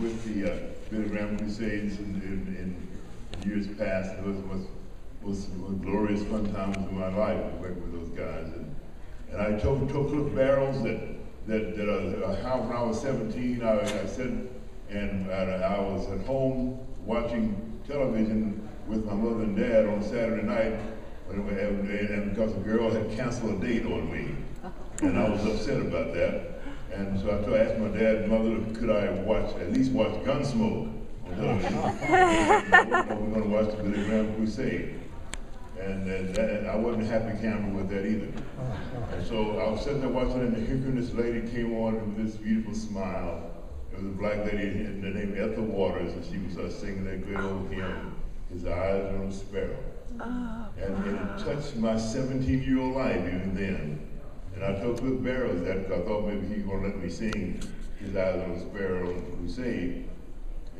with the Billy Graham Crusades in years past. It was glorious fun times in my life working with those guys. And I told Cliff Barrows that how when I was 17, I said, and I was at home watching television with my mother and dad on Saturday night, and because a girl had canceled a date on me, and I was upset about that. And so I asked my dad and mother, could I at least watch Gunsmoke on television? We're going to watch the Billy Graham Crusade. And I wasn't a happy camper with that either. And so I was sitting there watching it, and here this lady came on with this beautiful smile. It was a black lady named Ethel Waters, and she was singing that great old hymn, His Eyes Are on a Sparrow. And it touched my 17-year-old life even then. And I told Cliff Barrows that because I thought maybe he was going to let me sing His Eyes on a Sparrow on the Crusade.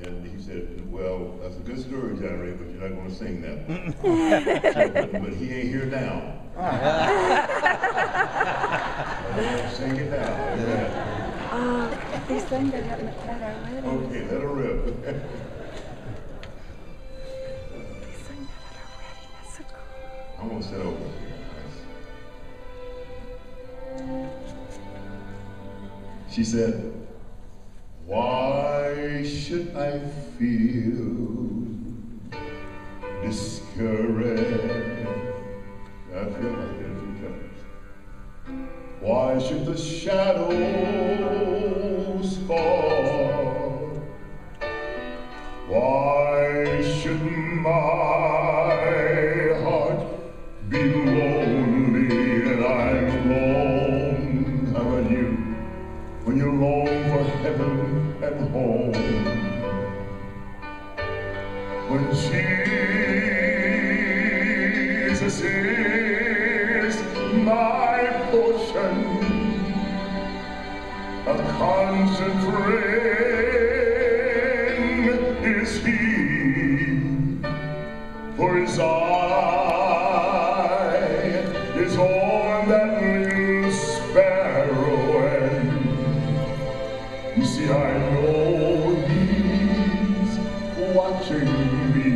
And he said, well, that's a good story, John Ray, but you're not going to sing that one. But he ain't here now. Sing it now. They sang that at our wedding. Okay, let her rip. They sang that at our wedding. That's so cool. I'm going to sit over here. She said, why should I feel discouraged? I feel like that a few times. Why should the shadows fall? Why should my heart be lonely and I'm lone? How about you? When you long for heaven and home, when Jesus is my portion, a constant friend is He, for His eye is on that little sparrow, and you see, I know He's watching me.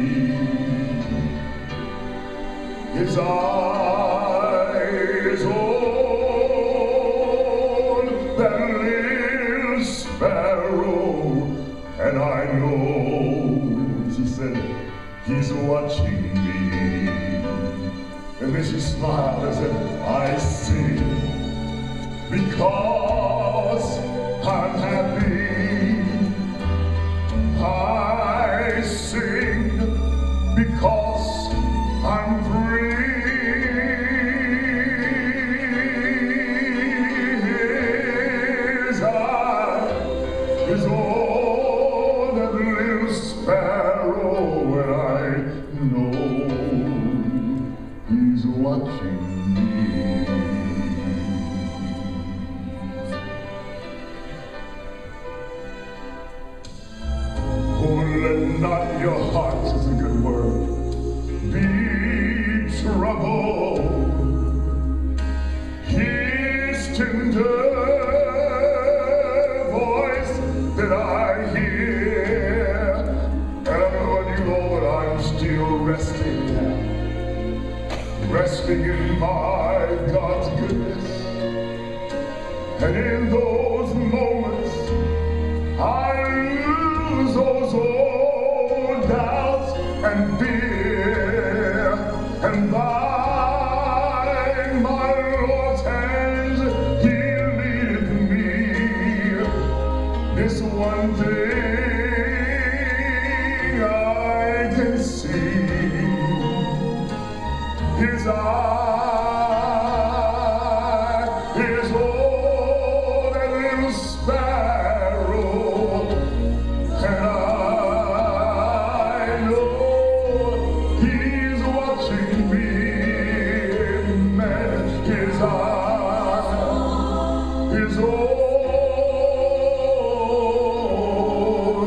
His eyes on that little sparrow, and I know, she said, He's watching me. And then she smiled and said, I sing because I'm happy. I sing because I'm free. His eye is on that little sparrow, and I know He's watching me. Let not your hearts, is a good word, be troubled. His tender voice that I hear, and I know you, Lord, I'm still resting in my God's goodness. And in those moments, I lose those old doubts and fear, and by my Lord's hands He leadeth me. This one thing I can see, His eye is on that little sparrow, and I know He's watching me. Man, His eye is on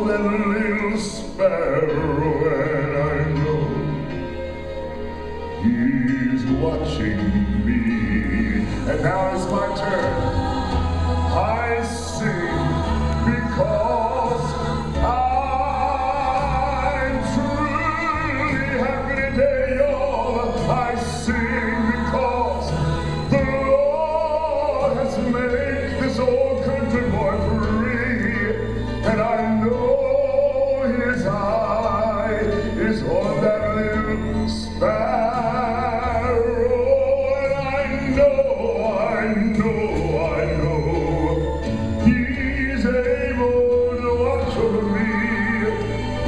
that little sparrow, and I know He's watching me. And now it's my turn. I sing because I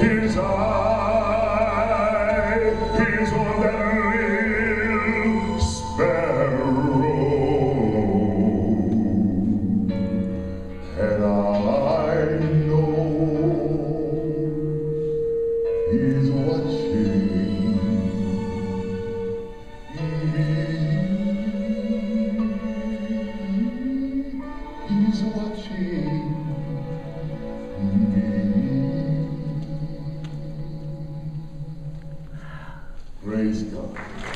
his eye is on that little sparrow, and I know he's watching me. He's watching me. Praise God.